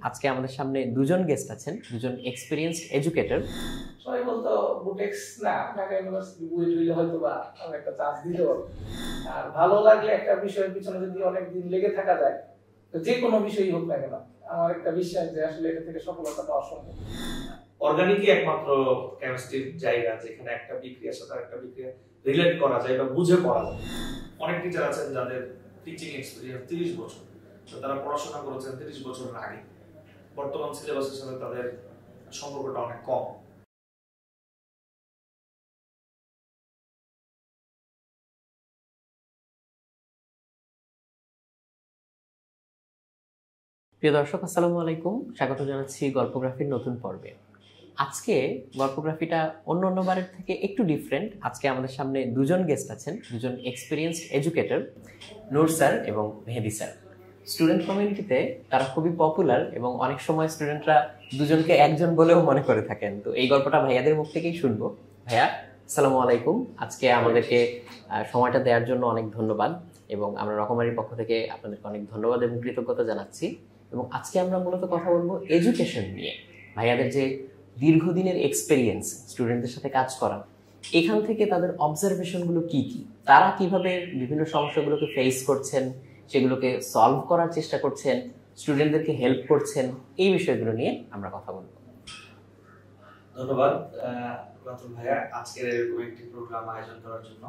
আজকে আমাদের সামনে দুজন গেস্ট আছেন, দুজন এক্সপেরিয়েন্সড এডুকেটর। সবাই বলতো বুটেক্স না, ঢাকা ইউনিভার্সিটি বুয়েট হইলে হয়তো বা আমি একটা চান্স দিতে পারবো। আর ভালো লাগলে একটা বিষয়ের পিছনে যদি অনেক দিন লেগে থাকা যায়, তো যে কোনো বিষয়ই হোক না কেন, আমার একটা বিশ্বাস যে আসলে এটা থেকে সফলতা পাওয়া সম্ভব। অর্গানিকই একমাত্র কেমিস্ট্রির জায়গা যেখানে একটা বিক্রিয়ার সাথে একটা বিক্রিয়া রিলেট করা যায় বা বুঝে পড়া যায়। অনেক টিচার আছেন যাদের টিচিং এক্সপেরিয়েন্স 30 বছর, তো তারা পড়াশোনা করেছেন 30 বছরের আগে। বর্তমান সিলেবাসের সাথে তাদের সম্পর্কটা অনেক কম। প্রিয় দর্শক, আসসালামু আলাইকুম। স্বাগত জানাচ্ছি গল্পগ্রাফির নতুন পর্বে। আজকে গল্পগ্রাফিটা অন্য বারের থেকে একটু ডিফারেন্ট। আজকে আমাদের সামনে দুজন গেস্ট আছেন, দুজন এক্সপেরিয়েন্সড এডুকেটর, নূর স্যার এবং মেহেদি স্যার। স্টুডেন্ট কমিউনিটিতে তারা খুবই পপুলার এবং অনেক সময় স্টুডেন্টরা দুজনকে একজন বলেও মনে করে থাকেন। তো এই গল্পটা ভাইয়াদের মুখ থেকেই শুনবো। ভাইয়া, আসসালামু আলাইকুম। আজকে আমাদেরকে সময়টা দেওয়ার জন্য অনেক ধন্যবাদ এবং আমরা রকমারির পক্ষ থেকে আপনাদেরকে অনেক ধন্যবাদ এবং কৃতজ্ঞতা জানাচ্ছি। এবং আজকে আমরা মূলত কথা বলবো এডুকেশন নিয়ে। ভাইয়াদের যে দীর্ঘদিনের এক্সপেরিয়েন্স স্টুডেন্টদের সাথে কাজ করা, এখান থেকে তাদের অবজারভেশনগুলো কি কি, তারা কিভাবে বিভিন্ন সমস্যাগুলোকে ফেস করছেন, সেগুলোকে সলভ করার চেষ্টা করছেন, স্টুডেন্টদেরকে হেল্প করছেন, এই বিষয়গুলো নিয়ে আমরা কথা বলবো। ধন্যবাদ রাতুল ভাইয়া আজকের এরকম একটি প্রোগ্রাম আয়োজন করার জন্য।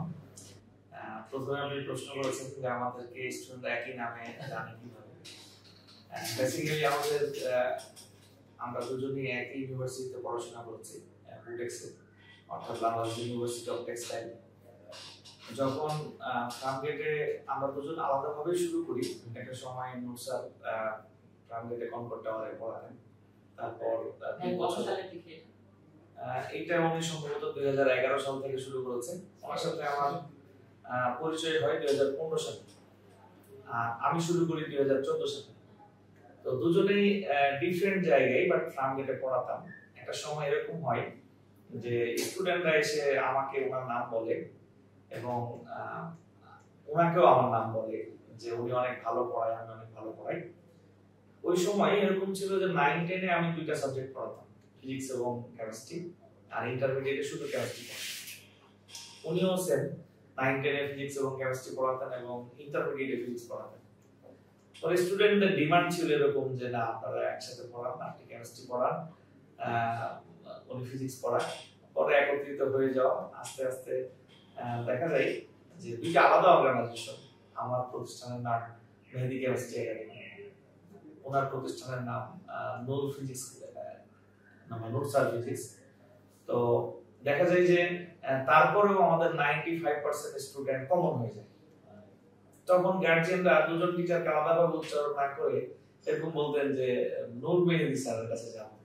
প্রথমে আপনি প্রশ্ন করেছেন যে আমাদেরকে স্টুডেন্ট একই নামে জানে কিভাবে। বেসিক্যালি আমরা দুজনই একই ইউনিভার্সিটিতে পড়াশোনা করছি, বুটেক্সে, অর্থাৎ বাংলাদেশ ইউনিভার্সিটি অফ টেক্সটাইল। যখন ফার্মগেটে আমরা দুজন আলাদাভাবে শুরু করি, একটা সময় নূর স্যার ফার্মগেটে কনকর্ড টাওয়ারে পড়াতেন। তারপর এইটা উনি সম্ভবত 2011 সাল থেকে শুরু করেছেন। আমার সাথে আমার পরিচয় হয় 2015 সালে, আমি শুরু করি 2014 সালে। তো দুজনেই ডিফারেন্ট জায়গায়, বাট ফার্মগেটে পড়াতাম। একটা সময় এরকম হয় যে স্টুডেন্টরা এসে আমাকে ওনার নাম বলে এবং ওনাকেও আমার নাম বলে যে উনি অনেক ভালো পড়ায়, আমি অনেক ভালো পড়াই। ওই সময় এরকম ছিল যে 9-10 এ আমি দুইটা সাবজেক্ট পড়াতাম, ফিজিক্স এবং কেমিস্ট্রি, আর ইন্টারমিডিয়েটে শুধু কেমিস্ট্রি পড়াতাম। উনিও সেম 9-10 এ ফিজিক্স এবং কেমিস্ট্রি পড়াতেন এবং ইন্টারমিডিয়েটে ফিজিক্স পড়াতেন। পরে স্টুডেন্টদের ডিমান্ড ছিল এরকম যে না, আপনারা একসাথে পড়ান, আপনি কেমিস্ট্রি পড়ান, উনি ফিজিক্স পড়ান। পরে একত্রিত হয়ে যাওয়া, আস্তে আস্তে দেখা যায় যে দুইটা আলাদা অর্গানাইজেশন। আমার প্রতিষ্ঠানের নাম মেহেদি কেমিস্ট্রি একাডেমি, ওনার প্রতিষ্ঠানের নাম নূর ফিজিক্স, নূর স্যার ফিজিক্স। তো দেখা যায় যে তারপরেও আমাদের 95% স্টুডেন্ট কমন হয়ে যায়। তখন গার্জিয়ানরা দুজন টিচারকে আলাদাভাবে উচ্চারণ না করে এরকম বলতেন যে নূর মেহেদি স্যারের কাছে যাবো।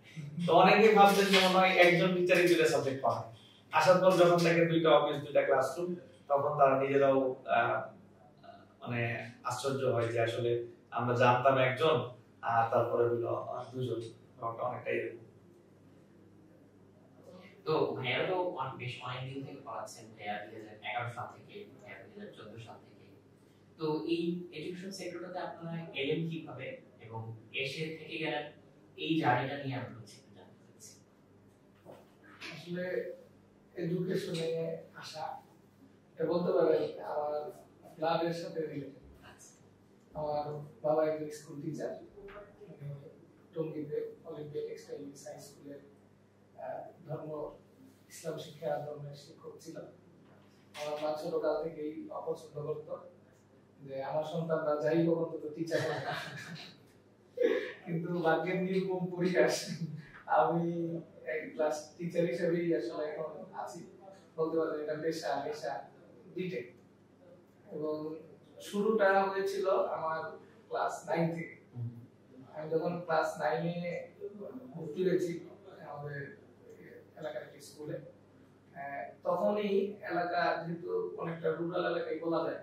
তো অনেকে ভাবতেন যে মনে হয় একজন টিচারই দুইটা সাবজেক্ট পড়ায়। আসার পর যখন দেখে দুইটা অফিস, দুইটা ক্লাসরুম, তখন তারা নিজেরাও মানে আশ্চর্য হয় যে আসলে আমরা জানতাম একজন আর তারপরে হলো দুজন, অনেকটা এরকম। তো ভাইয়া তো বেশ অনেকদিন থেকে পড়াচ্ছেন, ভাইয়া 2011 সাল থেকে, ভাইয়া 2014 সাল থেকে। তো এই এডুকেশন সেক্টরটাতে আপনারা এলেন কিভাবে এবং এসে থেকে গেলেন, এই জার্নিটা নিয়ে আমরা জানতে চাচ্ছি। আসলে এডুকেশনে আসা বলতে পারেন আমার ব্লাডের সাথে রিলেটেড। আমার বাবা একজন স্কুল টিচার, টঙ্গীতে অলিম্পিয়া টেক্সটাইল সায়েন্স স্কুলের ধর্ম ইসলাম শিক্ষা ধর্মের শিক্ষক ছিলেন। আমার মা ছোটকাল থেকেই অপছন্দ করতো যে আমার সন্তানরা যাই হোক অন্তত টিচার হবে। কিন্তু ভাগ্যের নির্মম পরিহাস, আমি ক্লাস টিচার হিসেবেই আসলে এখন আছি। বলতে পারেন এটা পেশা বিটেক। এবং শুরুটা হয়েছিল আমার ক্লাস 9 থেকে। আমি যখন ক্লাস 9 এ ভর্তি হয়েছি আমাদের এলাকার একটি স্কুলে, তখনই এলাকা যেহেতু অনেকটা রুরাল এলাকায় বলা যায়,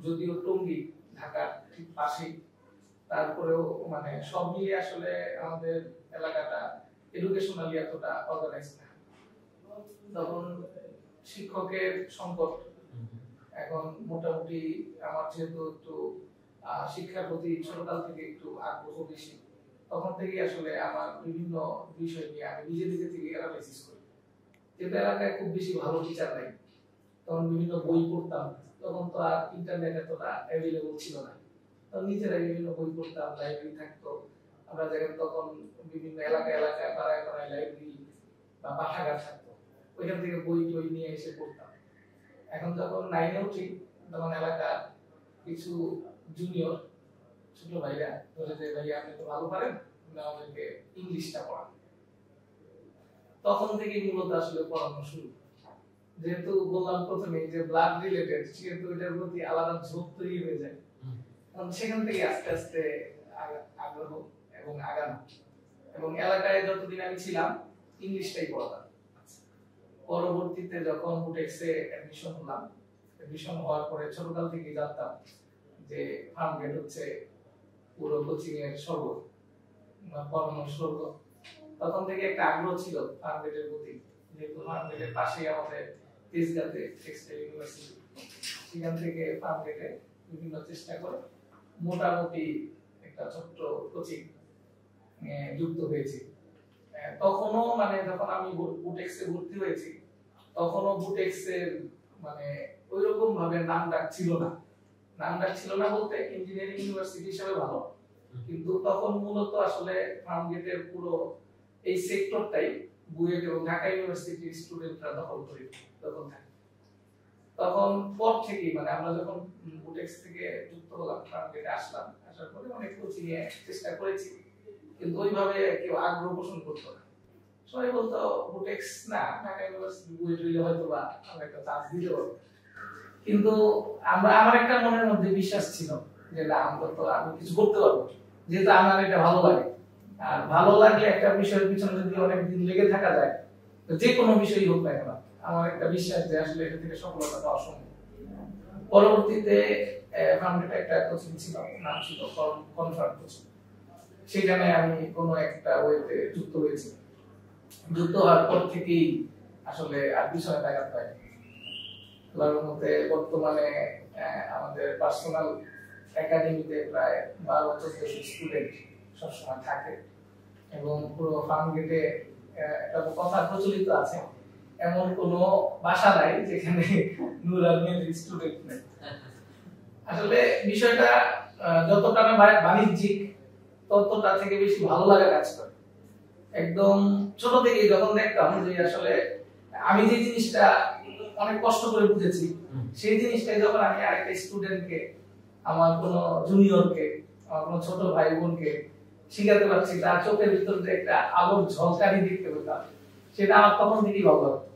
যদিও টঙ্গী ঢাকার ঠিক পাশেই, তারপরেও মানে সব মিলিয়ে আসলে আমাদের এলাকাটা এডুকেশনালি এতটা অর্গানাইজ না। তখন শিক্ষকের সংকট। এখন মোটামুটি আমার যেহেতু একটু শিক্ষার প্রতি ছোটকাল থেকে একটু আগ্রহ বেশি, তখন থেকে আসলে আমার বিভিন্ন বিষয় নিয়ে আমি নিজে নিজে থেকে অ্যানালাইসিস করি। যেহেতু এলাকায় খুব বেশি ভালো টিচার নাই, তখন বিভিন্ন বই পড়তাম। তখন তো আর ইন্টারনেট এতটা অ্যাভেলেবল ছিল না, তখন নিজেরাই বিভিন্ন বই পড়তাম, লাইব্রেরি থাকতো। আমরা যেখানে তখন বিভিন্ন এলাকায় পাড়ায় পাড়ায় লাইব্রেরি বা পাঠাগার থাকতো, ওইখান থেকে বই টই নিয়ে এসে পড়তাম। এখন যখন 9-এ উঠি তখন এলাকার কিছু জুনিয়র ছোট ভাইরা বলে যে ভাই আপনি তো ভালো পারেন, আমাদেরকে ইংলিশটা পড়ান। তখন থেকে মূলত আসলে পড়ানো শুরু। যেহেতু বললাম প্রথমে যে ব্লাড রিলেটেড, সেহেতু এটার প্রতি আলাদা ঝোঁক তৈরি হয়ে যায়। সেখান থেকে আস্তে আস্তে আগ্রহ এবং আগানো, এবং এলাকায় যতদিন আমি ছিলাম ইংলিশটাই পড়াতাম। পরবর্তীতে যখন বুটেক্সে অ্যাডমিশন হলাম, অ্যাডমিশন হওয়ার পরে ছোটকাল থেকে জানতাম যে ফার্মগেট হচ্ছে পুরো কোচিং এর স্বর্গ, পড়ানোর স্বর্গ। তখন থেকে একটা আগ্রহ ছিল ফার্মগেটের প্রতি, যেহেতু ফার্মগেটের পাশেই আমাদের তেজগাঁতে টেক্সটাইল ইউনিভার্সিটি, সেখান থেকে ফার্মগেটে বিভিন্ন চেষ্টা করে মোটামুটি একটা ছোট্ট কোচিং যুক্ত হয়েছি। তখনও মানে যখন আমি বুটেক্সে ভর্তি হয়েছি, তখনও বুটেক্সের মানে ওইরকম ভাবে নাম ডাক ছিল না। নাম ডাক ছিল না বলতে ইঞ্জিনিয়ারিং ইউনিভার্সিটি হিসেবে ভালো, কিন্তু তখন মূলত আসলে ফার্মগেটের পুরো এই সেক্টরটাই বুয়েট এবং ঢাকা ইউনিভার্সিটির স্টুডেন্টরা দখল করে তখন থাকে। তখন পর থেকেই মানে আমরা যখন বুটেক্স থেকে যুক্ত হলাম, ফার্মগেটে আসলাম, আসার পরে অনেক কোচিং এ চেষ্টা করেছি, কিন্তু ওইভাবে কেউ আগ্রহ পোষণ করতো না। সবাই বলতো বুটেক্স না, ঢাকা ইউনিভার্সিটি বুয়েট হইলে হয়তো বা আমরা একটা চান্স দিতে পারবো। কিন্তু আমার একটা মনের মধ্যে বিশ্বাস ছিল যে না, আমি কিছু করতে পারবো, যেহেতু আমার এটা ভালো লাগে। আর ভালো লাগলে একটা বিষয়ের পিছনে যদি অনেক দিন লেগে থাকা যায়, তো যে কোনো বিষয়ই হোক না কেন, আমার একটা বিশ্বাস যে আসলে এটা থেকে সফলতা পাওয়া সম্ভব। পরবর্তীতে ফার্মগেটে একটা কোচিং ছিল, নাম ছিল কনফার্ম কোচিং। সেখানে আমি কোনো একটা ওয়েতে যুক্ত হয়েছি। যুক্ত হওয়ার পর থেকেই আসলে আর পিছনে তাকাতে হয়নি। আল্লাহর রহমতে বর্তমানে আমাদের পার্সোনাল একাডেমিতে প্রায় 12-14 স্টুডেন্ট সবসময় থাকে, এবং পুরো ফার্মগেটে একটা কথা প্রচলিত আছে, এমন কোনো বাসা নাই যেখানে নূর আলমের স্টুডেন্ট নেই। আসলে বিষয়টা যতটা না বাণিজ্যিক, ততটা থেকে বেশি ভালো লাগা কাজ করে। একদম ছোট থেকে যখন দেখতাম যে আসলে আমি যে জিনিসটা অনেক কষ্ট করে বুঝেছি, সেই জিনিসটাই যখন আমি আরেকটা স্টুডেন্টকে, আমার কোনো জুনিয়রকে, আমার কোনো ছোট ভাই বোনকে শিখাতে পারছি, তার চোখের ভিতর যে একটা আলোর ঝলকানি দেখতে পেতাম, সেটা আমার তখন থেকেই ভালো লাগতো।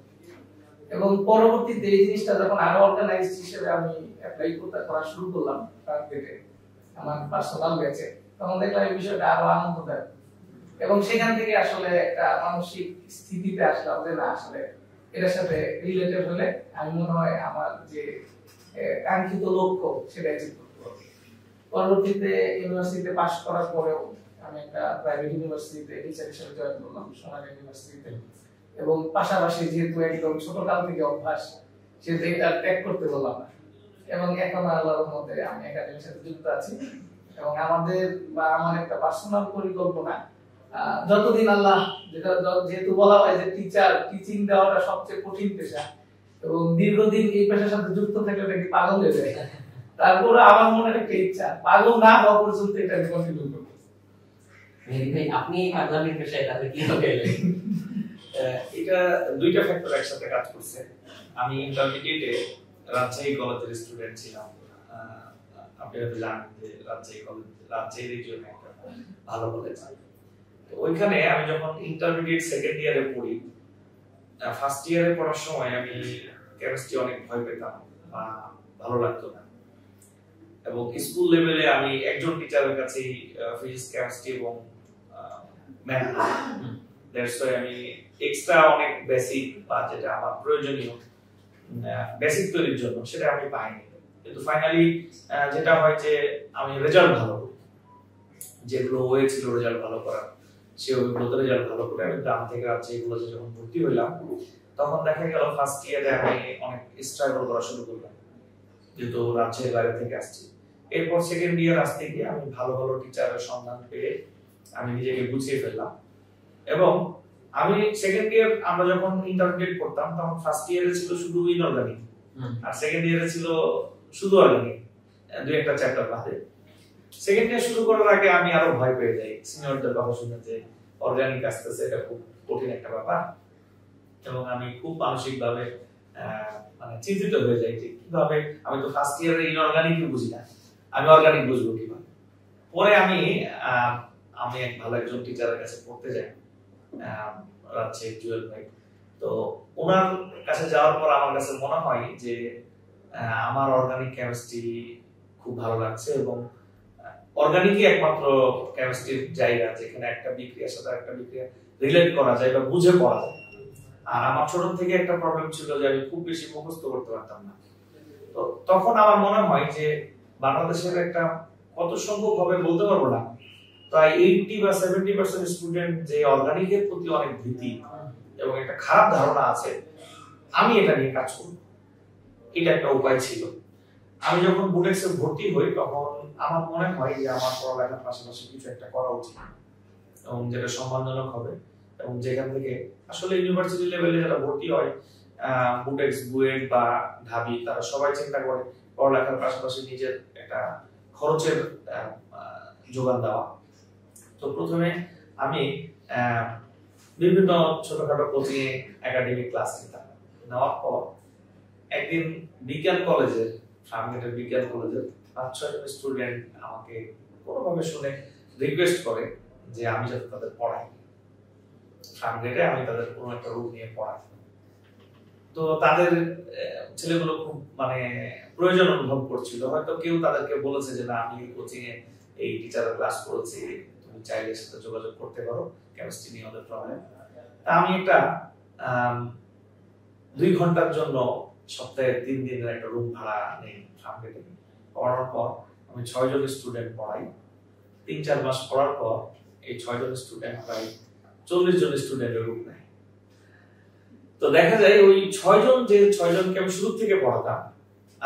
এবং পরবর্তীতে এই জিনিসটা যখন আরো অর্গানাইজড হিসেবে আমি অ্যাপ্লাই করা শুরু করলাম ফার্মগেটে আমার পার্সোনাল ব্যাচে, তখন দেখলাম এই বিষয়টা আরো আনন্দদায়ক। এবং সেখান থেকে আসলে একটা মানসিক স্থিতিতে আসলাম যে না, আসলে এটার সাথে রিলেটেড হলে আমি মনে হয় আমার যে কাঙ্ক্ষিত লক্ষ্য সেটা অ্যাচিভ করতে পারবো। পরবর্তীতে ইউনিভার্সিটিতে পাশ করার পরেও আমি একটা প্রাইভেট ইউনিভার্সিটিতে টিচার হিসেবে জয়েন করলাম, সোনালী ইউনিভার্সিটিতে। এবং পাশাপাশি যেহেতু একদম ছোটকাল থেকে অভ্যাস, সেহেতু এটা ত্যাগ করতে বললাম না। এবং এখন আল্লাহর রহমতে আমি একাডেমির সাথে যুক্ত আছি। এবং আমাদের বা আমার একটা পার্সোনাল পরিকল্পনা, যতদিন আল্লাহ, যেহেতু বলা হয় যে টিচিং দেওয়াটা সবচেয়ে কঠিন পেশা, এবং দীর্ঘদিন এই পেশার সাথে যুক্ত থাকলে নাকি পাগল হয়ে যায়। তারপরে আমার মনে একটা ইচ্ছা, পাগল না হওয়া পর্যন্ত এটা কন্টিনিউ করব। ভাই আপনি এই পাগলামির পেশায় তাহলে কি হবে? এটা দুইটা ফ্যাক্টর একসাথে কাজ করছে। আমি ইন্টারমিডিয়েটে রাজশাহী কলেজের স্টুডেন্ট ছিলাম। আপনি হয়তো জানেন যে রাজশাহী রিজিয়নে একটা ভালো কলেজ। তো ওইখানে আমি যখন ইন্টারমিডিয়েট সেকেন্ড ইয়ারে পড়ি, ফার্স্ট ইয়ারে পড়ার সময় আমি কেমিস্ট্রি অনেক ভয় পেতাম বা ভালো লাগতো না। এবং স্কুল লেভেলে আমি একজন টিচারের কাছে ফিজিক্স, কেমিস্ট্রি এবং ম্যাথ, দ্যাটস ওয়াই আমি এক্সট্রা অনেক বেসিক বা যেটা আমার প্রয়োজনীয় বেসিক তৈরির জন্য সেটা আমি পাইনি। কিন্তু ফাইনালি যেটা হয় যে আমি রেজাল্ট ভালো করি, যেগুলো হয়েছিল রেজাল্ট ভালো করা, সেগুলোতে রেজাল্ট ভালো করে আমি গ্রাম থেকে রাজশাহী কলেজে যখন ভর্তি হইলাম, তখন দেখা গেল ফার্স্ট ইয়ারে আমি অনেক স্ট্রাগল করা শুরু করলাম, যেহেতু রাজশাহীর বাইরে থেকে আসছি। এরপর সেকেন্ড ইয়ার আসতে গিয়ে আমি ভালো ভালো টিচারের সন্ধান পেয়ে আমি নিজেকে গুছিয়ে ফেললাম। এবং আমি সেকেন্ড ইয়ার, আমরা যখন ইন্টারমিডিয়েট করতাম তখন ফার্স্ট ইয়ারে ছিল শুধু ইনঅর্গানিক, আর সেকেন্ড ইয়ারে ছিল শুধু অর্গানিক, দুই একটা চ্যাপ্টার বাদে। সেকেন্ড ইয়ার শুরু করার আগে আমি আরো ভয় পেয়ে যাই সিনিয়রদের কথা শুনে যে অর্গানিক আসতেছে, এটা খুব কঠিন একটা ব্যাপার। এবং আমি খুব মানসিকভাবে মানে চিন্তিত হয়ে যাই যে কিভাবে, আমি তো ফার্স্ট ইয়ারে ইনঅর্গানিকই বুঝি না, আমি অর্গানিক বুঝবো কিভাবে। পরে আমি এক ভালো একজন টিচারের কাছে পড়তে যাই, রাজশাহী জুয়েল ভাই। তো ওনার কাছে যাওয়ার পর আমার কাছে মনে হয় যে আমার অর্গানিক কেমিস্ট্রি খুব ভালো লাগছে, এবং অর্গানিকই একমাত্র কেমিস্ট্রির জায়গা যেখানে একটা বিক্রিয়ার সাথে একটা বিক্রিয়া রিলেট করা যায় বা বুঝে পড়া যায়। আর আমার ছোট থেকে একটা প্রবলেম ছিল যে আমি খুব বেশি মুখস্থ করতে পারতাম না। তো তখন আমার মনে হয় যে বাংলাদেশের একটা কত সংখ্যক হবে বলতে পারবো না, প্রায় 80 বা 70% স্টুডেন্ট যে অর্গানিকের প্রতি অনেক ভীতি এবং একটা খারাপ ধারণা আছে, আমি এটা নিয়ে কাজ করব, এটা একটা উপায় ছিল। আমি যখন বুটেক্সে ভর্তি হই তখন আমার মনে হয় যে আমার পড়ালেখার পাশাপাশি কিছু একটা করা উচিত, এবং যেটা সম্মানজনক হবে, এবং যেখান থেকে আসলে ইউনিভার্সিটি লেভেলে যারা ভর্তি হয় বুটেক্স, বুয়েট বা ঢাবি, তারা সবাই চিন্তা করে পড়ালেখার পাশাপাশি নিজের একটা খরচের যোগান দেওয়া। তো প্রথমে আমি বিভিন্ন ছোটখাটো কোচিং একাডেমিক ক্লাস নিতাম। নেওয়ার পর একদিন বিজ্ঞান কলেজের, ফার্মগেটের বিজ্ঞান কলেজের 5-6 জন স্টুডেন্ট আমাকে কোনোভাবে শুনে রিকোয়েস্ট করে যে আমি যাতে তাদের পড়াই, ফার্মগেটে আমি তাদের কোনো একটা রুম নিয়ে পড়াই। তো তাদের ছেলেগুলো খুব মানে প্রয়োজন অনুভব করছিল, হয়তো কেউ তাদেরকে বলেছে যে না আমি কোচিং এ এই টিচারের ক্লাস করেছি, তুমি চাইলে সাথে যোগাযোগ করতে পারো, কেমিস্ট্রি নিয়ে ওদের প্রবলেম। তা আমি একটা 2 ঘন্টার জন্য সপ্তাহে 3 দিনের একটা রুম ভাড়া নেই ফার্মগেটে। পড়ার পর আমি 6 জন স্টুডেন্ট পড়াই। 3-4 মাস পড়ার পর এই 6 জন স্টুডেন্ট প্রায় 40 জন স্টুডেন্টের রুম নেয়। তো দেখা যায় ওই 6 জনকে আমি শুরু থেকে পড়াতাম,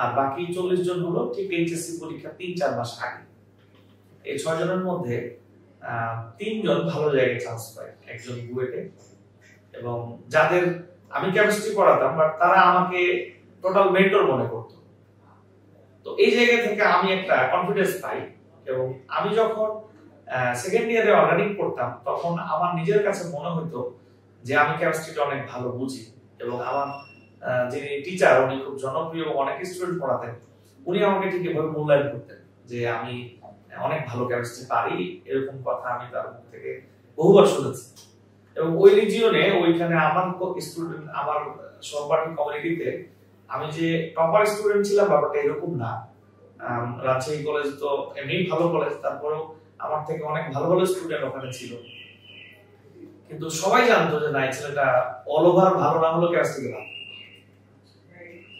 আর বাকি 40 জন হলো ঠিক এইচএসসি পরীক্ষা 3-4 মাস আগে। এই 6 জনের মধ্যে 3 জন ভালো জায়গায় চান্স পায়, একজন বুয়েটে, এবং যাদের আমি কেমিস্ট্রি পড়াতাম বাট তারা আমাকে টোটাল মেন্টর মনে করতো। তো এই জায়গা থেকে আমি একটা কনফিডেন্স পাই, এবং আমি যখন সেকেন্ড ইয়ারে অর্গানিক পড়তাম তখন আমার নিজের কাছে মনে হতো যে আমি কেমিস্ট্রিটা অনেক ভালো বুঝি, এবং আমার যিনি টিচার উনি খুব জনপ্রিয়, অনেক স্টুডেন্ট পড়াতেন, উনি আমাকে ঠিক এভাবে মূল্যায়ন করতেন যে আমি অনেক ভালো কেমিস্ট্রি পারি, এরকম কথা আমি তার মুখ থেকে বহুবার শুনেছি। এবং ওই রিজিয়নে ওইখানে আমার স্টুডেন্ট, আমার সহপাঠী কমিউনিটিতে আমি যে টপার স্টুডেন্ট ছিলাম ব্যাপারটা এরকম না। রাজশাহী কলেজ তো এমনি ভালো কলেজ, তারপরেও আমার থেকে অনেক ভালো ভালো স্টুডেন্ট ওখানে ছিল, কিন্তু সবাই জানতো যে না এই ছেলেটা অল ওভার ভালো না হলো কেমিস্ট্রি ভালো।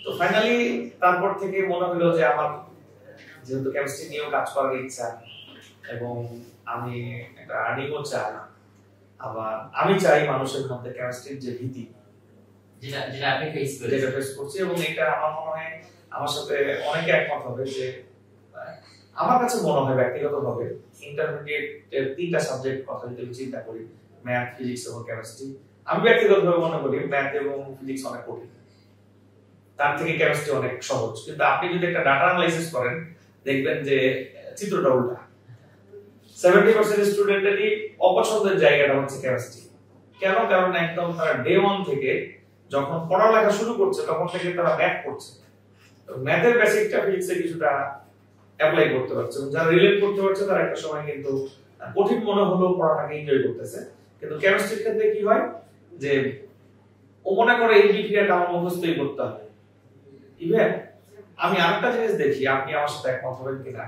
তো ফাইনালি তারপর থেকে মনে হলো যে আমার যেহেতু কেমিস্ট্রি নিয়েও কাজ করার ইচ্ছা, এবং আমি একটা আর্নিংও চাই, আবার আমি চাই মানুষের মধ্যে কেমিস্ট্রির যে ভীতি যেটা আপনি ফেস করছি, এবং এটা আমার মনে হয় আমার সাথে অনেকে একমত হবে যে আমার কাছে মনে হয় ব্যক্তিগতভাবে ইন্টারমিডিয়েট এর 3টা সাবজেক্ট কথা যদি চিন্তা করি, ম্যাথ, ফিজিক্স এবং কেমিস্ট্রি, আমি ব্যক্তিগতভাবে মনে করি ম্যাথ এবং ফিজিক্স অনেক কঠিন, তার থেকে কেমিস্ট্রি অনেক সহজ। কিন্তু আপনি যদি একটা ডাটা অ্যানালাইসিস করেন দেখবেন যে চিত্রটা উল্টা। 70% স্টুডেন্টেরই অপছন্দের জায়গাটা হচ্ছে কেমিস্ট্রি। কেন? কারণ একদম তারা ডে 1 থেকে যখন পড়ালেখা শুরু করছে তখন থেকে তারা ম্যাথ করছে, ম্যাথের বেসিকটা ফিজিক্সে কিছুটা অ্যাপ্লাই করতে পারছে, যারা রিলেট করতে পারছে তারা একটা সময় কিন্তু কঠিন মনে হলেও পড়াটাকে এনজয় করতেছে। কিন্তু কেমিস্ট্রির ক্ষেত্রে কি হয় যে ও মনে করে এই বিক্রিয়াটা আমার মুখস্থই করতে হবে। ইভেন আমি আরেকটা জিনিস দেখি, আপনি আমার সাথে একমত হবেন কিনা,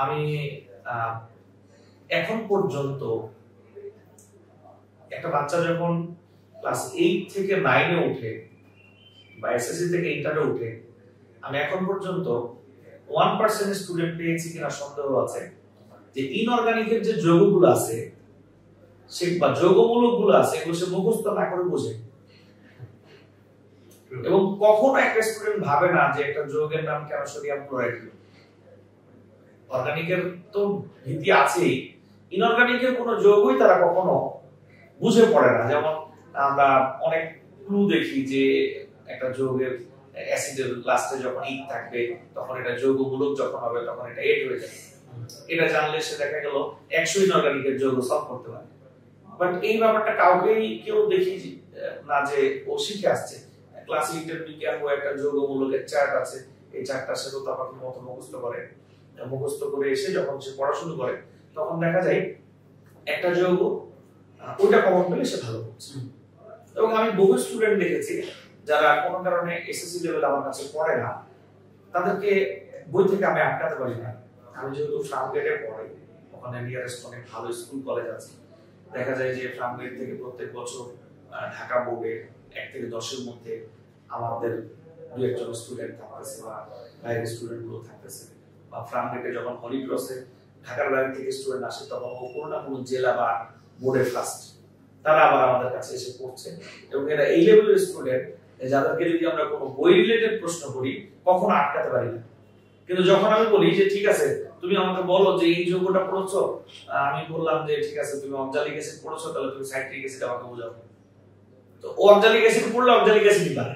আমি এখন পর্যন্ত একটা বাচ্চা যখন ক্লাস 8 থেকে 9 এ উঠে বা এসএসসি থেকে ইন্টারে উঠে, আমি এখন পর্যন্ত 1% স্টুডেন্ট পেয়েছি কিনা সন্দেহ আছে যে ইনঅর্গানিকের যে যৌগগুলো আছে সে বা যৌগমূলকগুলো আছে এগুলো সে মুখস্থ না করে বোঝে। এবং কখনো একটা স্টুডেন্ট ভাবে না যে একটা যৌগের নাম কেন সোডিয়াম ক্লোরাইড। অর্গানিকের তো ভীতি আছেই, ইনঅর্গানিকের কোনো যৌগই তারা কখনো বুঝে পড়ে না। যেমন আমরা অনেক ক্লু দেখি যে একটা যৌগের অ্যাসিডের লাস্টে যখন ইক থাকবে তখন এটা যৌগমূলক যখন হবে তখন এটা এড হয়ে যাবে। এটা জানলে সে দেখা গেল 100 ইনঅর্গানিকের যৌগ সলভ করতে পারে। বাট এই ব্যাপারটা কাউকেই কেউ দেখি না যে ও শিখে আসছে। ক্লাস ইন্টারমিডিয়েট ও একটা যৌগমূলকের চার্ট আছে, এই চার্টটা সে তো তখন মতো মুখস্থ করে এসে যখন সে পড়াশোনা করে তখন দেখা যায় একটা যৌগ ওইটা কমন পেলে সে ভালো করছে। এবং আমি বহু স্টুডেন্ট দেখেছি যারা কোনো কারণে এসএসসি লেভেল আমার কাছে পড়ে না, তাদেরকে বই থেকে আমি আটকাতে পারি না। আমি যেহেতু ফার্মগেটে পড়াই, ওখানে নিয়ারেস্ট অনেক ভালো স্কুল কলেজ আছে, দেখা যায় যে ফার্মগেট থেকে প্রত্যেক বছর ঢাকা বোর্ডে 1 থেকে 10-এর মধ্যে আমাদের 2-1 স্টুডেন্ট থাকতেছে বা বাইরের স্টুডেন্ট গুলো থাকতেছে। বা ফার্মগেটে যখন হলি ক্রসে ঢাকার বাইরে থেকে স্টুডেন্ট আসে তখন কোনো না কোনো জেলা বা বোর্ডের ফার্স্ট তারা আবার আমাদের কাছে এসে পড়ছে। এবং এরা এই লেভেলের স্টুডেন্ট যাদেরকে যদি আমরা কোনো বই রিলেটেড প্রশ্ন করি কখনো আটকাতে পারি না। কিন্তু যখন আমি বলি যে ঠিক আছে তুমি আমাকে বলো যে এই যৌগটা পড়ছো, আমি বললাম যে ঠিক আছে তুমি অক্সালিক অ্যাসিড পড়ছো, তাহলে তুমি সাইট্রিক অ্যাসিড আমাকে বোঝাও। তো অক্সালিক অ্যাসিড পড়লে অক্সালিক অ্যাসিড পারে,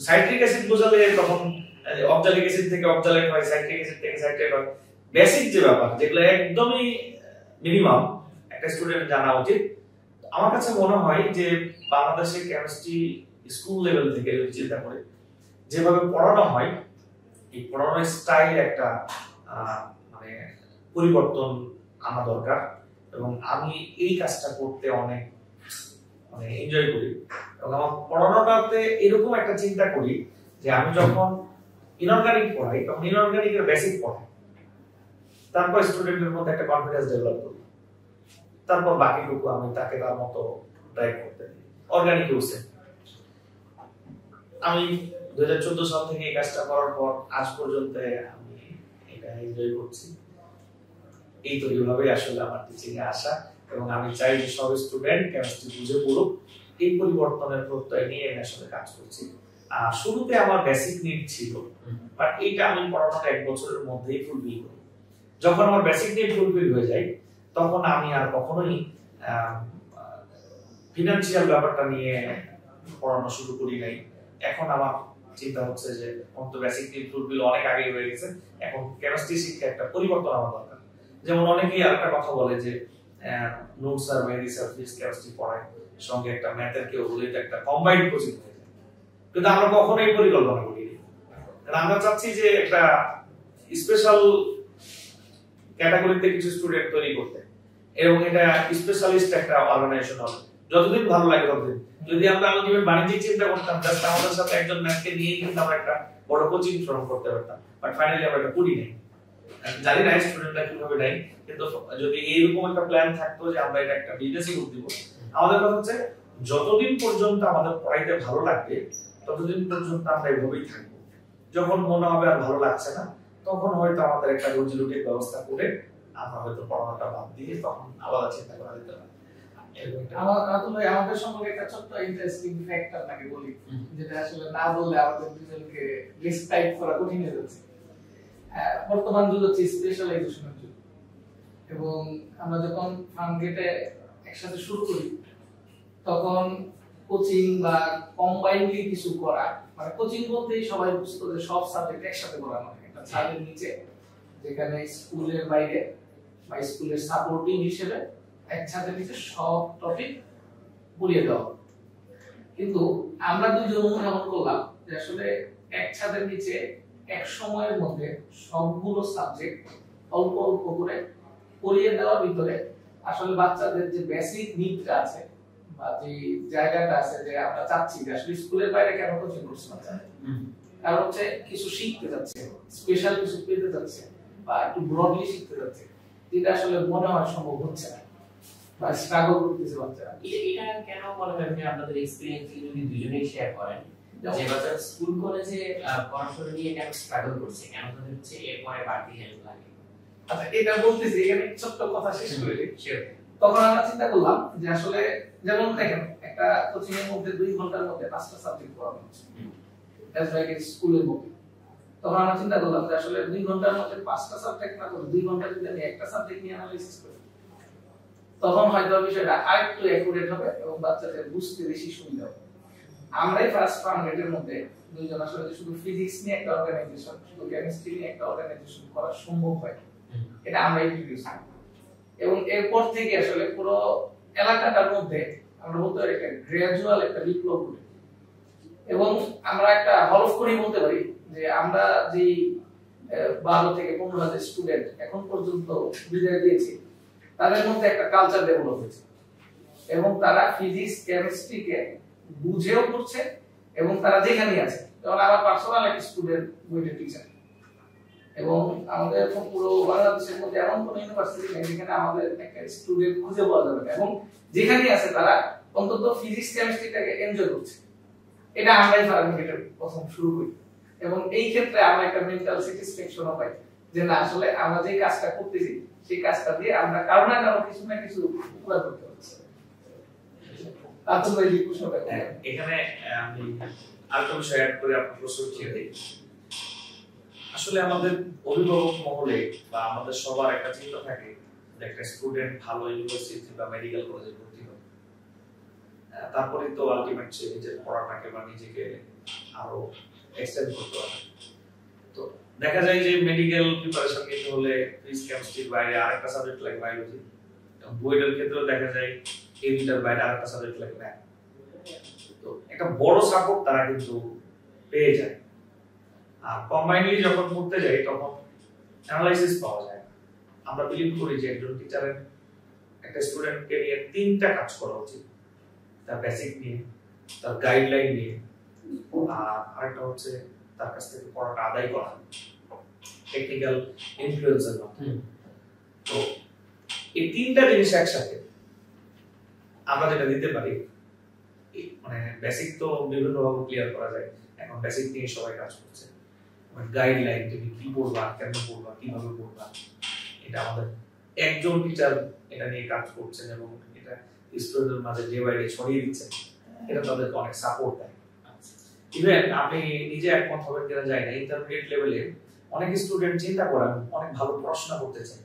সাইট্রিক অ্যাসিড বোঝালে তখন অক্সালিক অ্যাসিড থেকে অক্সালেট হয়, সাইট্রিক অ্যাসিড থেকে সাইট্রেট হয়। বেসিক যে ব্যাপার যেগুলো একদমই মিনিমাম একটা স্টুডেন্ট জানা উচিত। আমার কাছে মনে হয় যে বাংলাদেশের কেমিস্ট্রি স্কুল লেভেল থেকে যদি চিন্তা করে যেভাবে পড়ানো হয়, এই পড়ানোর স্টাইল একটা মানে পরিবর্তন আনা দরকার। এবং আমি এই কাজটা করতে অনেক মানে এনজয় করি। এবং আমার পড়ানোটাতে এরকম একটা চিন্তা করি যে আমি যখন ইনঅর্গানিক পড়াই তখন ইনঅর্গানিকের বেসিক পড়াই, তারপর স্টুডেন্টের মধ্যে একটা কনফিডেন্স ডেভেলপ করি, তারপর বাকিটুকু আমি তাকে তার মতো ড্রাইভ করতে দিই। অর্গানিক ইউসে আমি 2014 সাল থেকে এই কাজটা করার পর আজ পর্যন্ত আমি এটা এনজয় করছি। এই তো এইভাবেই আসলে আমার টিচিং এ আসা, এবং আমি চাই যে সব স্টুডেন্ট কেমিস্ট্রি বুঝে পড়ুক। এই পরিবর্তনের প্রত্যয় নিয়ে আমি আসলে কাজ করছি। শুরুতে আমার বেসিক নিড ছিল, বাট এইটা আমি পড়ানোটা 1 বছরের মধ্যেই ফুলফিল করি। যখন আমার বেসিক নিড ফুলফিল হয়ে যায় তখন আমি আর কখনোই ফিনান্সিয়াল ব্যাপারটা নিয়ে পড়ানো শুরু করি নাই। এখন আমার চিন্তা হচ্ছে যে অন্ত বেসিক নিড ফুলফিল অনেক আগে হয়ে গেছে, এখন কেমিস্ট্রি শিক্ষা একটা পরিবর্তন আনা দরকার। যেমন অনেকেই আরেকটা কথা বলে যে notes are very service chemistry পড়ায় সঙ্গে একটা ম্যাথের কেউ হলে একটা কম্বাইন্ড কোচিং হয়ে যায়, কিন্তু আমরা কখনোই পরিকল্পনা করিনি। কারণ আমরা চাচ্ছি যে একটা স্পেশাল ক্যাটাগরিতে কিছু স্টুডেন্ট তৈরি করতে, এবং এটা স্পেশালিস্ট একটা অর্গানাইজেশন হবে। যতদিন ভালো লাগে ততদিন। যদি আমরা আলটিমেট বাণিজ্যিক চিন্তা করতাম, জাস্ট আমাদের সাথে একজন ম্যাথকে নিয়ে কিন্তু আমরা একটা বড় কোচিং ফর্ম করতে পারতাম, বাট ফাইনালি আমরা এটা করি নাই। জানি না স্টুডেন্টরা কিভাবে নাই, কিন্তু যদি এইরকম একটা প্ল্যান থাকতো যে আমরা এটা একটা বিজনেসই করতে দিব, আমাদের কথা হচ্ছে যতদিন পর্যন্ত আমাদের পড়াইতে ভালো লাগবে ততদিন পর্যন্ত আমরা এইভাবেই থাকবো। যখন মনে হবে আর ভালো লাগছে না তখন হয়তো আমাদের একটা রুজি রুটির ব্যবস্থা করে আমরা হয়তো পড়ানোটা বাদ দিয়ে তখন আলাদা চিন্তা করা যেতে পারে। আমাদের সম্পর্কে একটা ছোট্ট ইন্টারেস্টিং ফ্যাক্ট আপনাকে বলি, যেটা আসলে না বললে আমাদের দুজনকে ডিসক্রাইব করা কঠিন হয়ে যাচ্ছে। বর্তমান যুগ হচ্ছে স্পেশালাইজেশনের যুগ, এবং আমরা যখন ফার্মগেটে একসাথে শুরু করি তখন কোচিং বা কম্বাইনলি কিছু করা, মানে কোচিং বলতেই সবাই বুঝতো যে সব সাবজেক্ট একসাথে পড়ানো হয় একটা ছাদের নিচে, যেখানে স্কুলের বাইরে বা স্কুলের সাপোর্টিং হিসেবে এক ছাদের নিচে সব টপিক পড়িয়ে দেওয়া। কিন্তু আমরা দুজন অনুধাবন করলাম যে আসলে এক ছাদের নিচে এক সময়ের মধ্যে সবগুলো সাবজেক্ট অল্প অল্প করে পড়িয়ে দেওয়ার ভিতরে আসলে বাচ্চাদের যে বেসিক নিডটা আছে বা যে জায়গাটা আছে যে আমরা চাচ্ছি যে আসলে স্কুলের বাইরে কেন কোচিং করছে বাচ্চা, কারণ হচ্ছে কিছু শিখতে যাচ্ছে, স্পেশাল কিছু পেতে যাচ্ছে বা একটু ব্রডলি শিখতে যাচ্ছে, যেটা আসলে মনে হয় সম্ভব হচ্ছে না বা স্ট্রাগল করতেছে বাচ্চারা। এটা কেন মনে হয় যে আপনাদের এক্সপেরিয়েন্স যদি দুজনেই শেয়ার করেন, যে বাচ্চা স্কুল কলেজে পড়াশোনা নিয়ে কেন স্ট্রাগল করছে, কেন তাদের হচ্ছে এরপরে বাড়তি হেল্প লাগে? আচ্ছা, এটা বলতেছি এখানে ছোট্ট কথা শেষ করে দিই। তখন আমরা চিন্তা করলাম যে আসলে যেমন দেখেন একটা কোচিং এর মধ্যে 2 ঘন্টার মধ্যে 5টা সাবজেক্ট পড়ানো হচ্ছে, দ্যাটস লাইক স্কুলের মধ্যে। তখন আমরা চিন্তা করলাম যে আসলে 2 ঘন্টার মধ্যে 5টা সাবজেক্ট না করে 2 ঘন্টা যদি আমি একটা সাবজেক্ট নিয়ে অ্যানালাইসিস করি তখন হয়তো বিষয়টা আরেকটু অ্যাকুরেট হবে এবং বাচ্চাদের বুঝতে বেশি সুবিধা হবে। আমরাই ফার্স্ট ফার্মেটের মধ্যে দুইজন আসলে শুধু ফিজিক্স নিয়ে একটা অর্গানাইজেশন, শুধু কেমিস্ট্রি নিয়ে একটা অর্গানাইজেশন করা সম্ভব হয়, এটা আমরা ইন্ট্রোডিউস করি। এবং এরপর থেকে আসলে পুরো এলাকাটার মধ্যে আমরা বলতে পারি একটা গ্রাজুয়াল একটা বিপ্লব ঘটে। এবং আমরা একটা হলফ করেই বলতে পারি যে আমরা যে 12 থেকে 15,000 স্টুডেন্ট এখন পর্যন্ত বিদায় দিয়েছি, তাদের মধ্যে একটা কালচার ডেভেলপ হয়েছে এবং তারা ফিজিক্স কেমিস্ট্রিকে বুঝেও করছে এবং তারা যেখানেই আছে। যেমন আমার পার্সোনাল একটা স্টুডেন্ট বইটা টিচার, এবং আমাদের পুরো বাংলাদেশের মধ্যে এমন কোনো ইউনিভার্সিটি নেই যেখানে আমাদের একটা স্টুডেন্ট খুঁজে পাওয়া যাবে না, এবং যেখানেই আছে তারা অন্তত ফিজিক্স কেমিস্ট্রিটাকে এনজয় করছে। এটা আমরাই ফার্মেটের প্রথম শুরু করি এবং এই ক্ষেত্রে আমরা একটা মেন্টাল স্যাটিসফ্যাকশনও পাই যে না আসলে আমরা যে কাজটা করতেছি সেই কাজটা দিয়ে আমরা কারো না কারো কিছু না কিছু উপকার করতে পারছি। এখানে আমি আরেকটা বিষয় অ্যাড করে আপনার প্রশ্ন ছেড়ে দিই। আসলে আমাদের অভিভাবক মহলে বা আমাদের সবার একটা চিন্তা থাকে যে একটা স্টুডেন্ট ভালো ইউনিভার্সিটি বা মেডিকেল কলেজে ভর্তি হবে, তারপরে তো আলটিমেট সে নিজের পড়াটাকে বা নিজেকে আরো এক্সটেন্ড করতে হবে। তো দেখা যায় যে মেডিকেল প্রিপারেশন নিতে হলে ফিজিক্স কেমিস্ট্রির বাইরে আরেকটা সাবজেক্ট লাগে বায়োলজি, এবং বইয়ের ক্ষেত্রেও দেখা যায় এই দুটার বাইরে আরেকটা সাবজেক্ট লাগে ম্যাথ। তো একটা বড় সাপোর্ট তারা কিন্তু পেয়ে যায়। আর কম্বাইনলি যখন পড়তে যাই তখন অ্যানালাইসিস পাওয়া যায়। আমরা বিলিভ করি যে একজন টিচারের একটা স্টুডেন্টকে নিয়ে 3টা কাজ করা উচিত, তার বেসিক নিয়ে, তার গাইডলাইন নিয়ে, আর আরেকটা হচ্ছে তার কাছ থেকে পড়াটা আদায় করা টেকনিক্যাল ইনফ্লুয়েন্সের মাধ্যমে। তো এই 3টা জিনিস একসাথে আমরা যেটা দিতে পারি, মানে বেসিক তো বিভিন্ন ভাবে ক্লিয়ার করা যায়, এখন বেসিক নিয়ে সবাই কাজ করছে। গাইডলাইন, তুমি কি পড়বা, কেন পড়বা, কিভাবে পড়বা, এটা আমাদের একজন টিচার এটা নিয়ে কাজ করছেন এবং এটা স্টুডেন্টদের মাঝে ডে বাই ডে ছড়িয়ে দিচ্ছেন। এটা তাদেরকে অনেক সাপোর্ট দেয়। ইভেন আপনি নিজে একমত হবেন কিনা যায় না, ইন্টারমিডিয়েট লেভেলে অনেক স্টুডেন্ট চিন্তা করেন অনেক ভালো পড়াশোনা করতে চায়,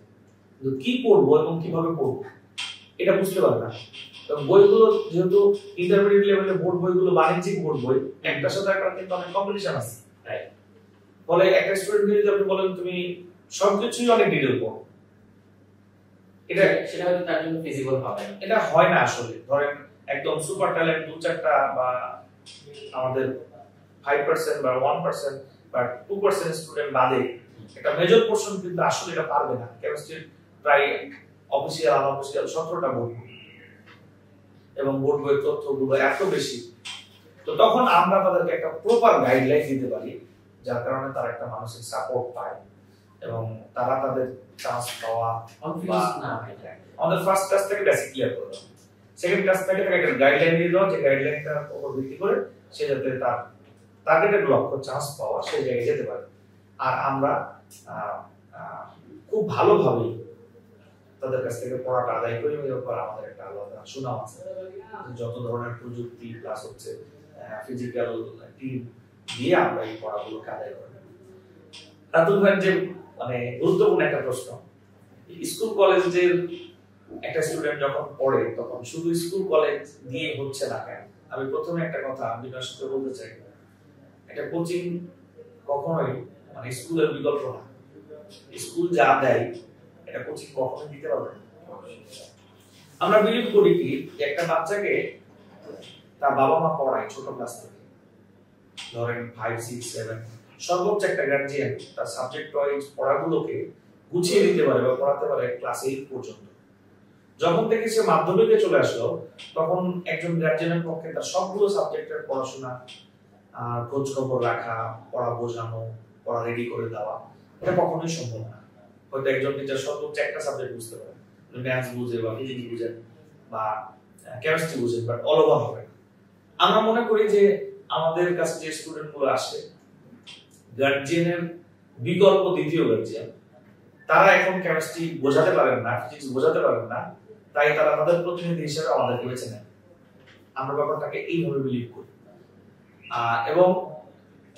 কিন্তু কি পড়বো এবং কিভাবে পড়বো এটা বুঝতে পারে না। বইগুলো যেহেতু ইন্টারমিডিয়েট লেভেলে বোর্ড বইগুলো বাণিজ্যিক বোর্ড বই, একটার সাথে একটা কিন্তু অনেক কম্পিটিশন আছে, বলে একটা স্টুডেন্টকে যদি আপনি বলেন তুমি সবকিছুই অনেক ডিটেইল পড়ো, এটা সেটা হয়তো তার জন্য ফিজিবল হবে না। এটা হয় না আসলে। ধরেন একদম সুপার ট্যালেন্ট 2-4টা বা আমাদের 5% বা 1% বা 2% স্টুডেন্ট বাদে একটা মেজর পোরশন কিন্তু আসলে এটা পারবে না। কেমিস্ট্রির প্রায় অফিসিয়াল আনঅফিসিয়াল 17টা বই এবং বোর্ড বইয়ের তথ্যগুলো এত বেশি, তো তখন আমরা তাদেরকে একটা প্রপার গাইডলাইন দিতে পারি যার কারণে তারা একটা মানসিক সাপোর্ট পায় এবং তারা তাদের চান্স পাওয়া কনফিউজ না হয়। আমাদের ফার্স্ট ক্লাস থেকে বেসিক ক্লিয়ার করে দেওয়া, সেকেন্ড ক্লাস থেকে তাকে একটা গাইডলাইন দিয়ে দেওয়া, যে গাইডলাইনটার উপর ভিত্তি করে সে যাতে তার টার্গেটেড লক্ষ্য চান্স পাওয়া সেই জায়গায় যেতে পারে। আর আমরা খুব ভালোভাবে তাদের কাছ থেকে পড়াটা আদায় করি, এর উপর আমাদের একটা আলাদা সুনাম আছে। যত ধরনের প্রযুক্তি প্লাস হচ্ছে ফিজিক্যাল টিম দিয়ে আমরা এই পড়াগুলোকে আদায় করি। রাতুল ভাই যে মানে গুরুত্বপূর্ণ একটা প্রশ্ন, স্কুল কলেজের একটা স্টুডেন্ট যখন পড়ে তখন শুধু স্কুল কলেজ দিয়ে হচ্ছে না কেন? আমি প্রথমে একটা কথা বিনয়ের সাথে বলতে চাই, একটা কোচিং কখনোই মানে স্কুলের বিকল্প না। স্কুল যা দেয় এটা কোচিং কখনোই দিতে পারবে না। আমরা বিলিভ করি কি একটা বাচ্চাকে তার বাবা মা পড়ায় ছোট ক্লাস থেকে, ধরেন 5, 6, 7, সর্বোচ্চ একটা গার্জিয়ান তার সাবজেক্ট ওয়াইজ পড়াগুলোকে গুছিয়ে দিতে পারে বা পড়াতে পারে ক্লাস 8 পর্যন্ত। যখন থেকে সে মাধ্যমিকে চলে আসলো তখন একজন গার্জিয়ানের পক্ষে তার সবগুলো সাবজেক্টের পড়াশোনা খোঁজ খবর রাখা, পড়া বোঝানো, পড়া রেডি করে দেওয়া এটা কখনোই সম্ভব না। হয়তো একজন টিচার সর্বোচ্চ একটা সাবজেক্ট বুঝতে পারে, ম্যাথস বুঝে বা ফিজিক্স বুঝেন বা কেমিস্ট্রি বুঝেন, বাট অল ওভার হবে না। আমরা মনে করি যে আমাদের কাছে যে স্টুডেন্ট গুলো আসে, গার্জিয়ানের বিকল্প দ্বিতীয় গার্জিয়ান, তারা এখন কেমিস্ট্রি বোঝাতে পারেন না, ফিজিক্স বোঝাতে পারেন না, তাই তারা তাদের প্রতিনিধি হিসেবে আমাদেরকে বেছে নেন। আমরা ব্যাপারটাকে এইভাবে বিলিভ করি। এবং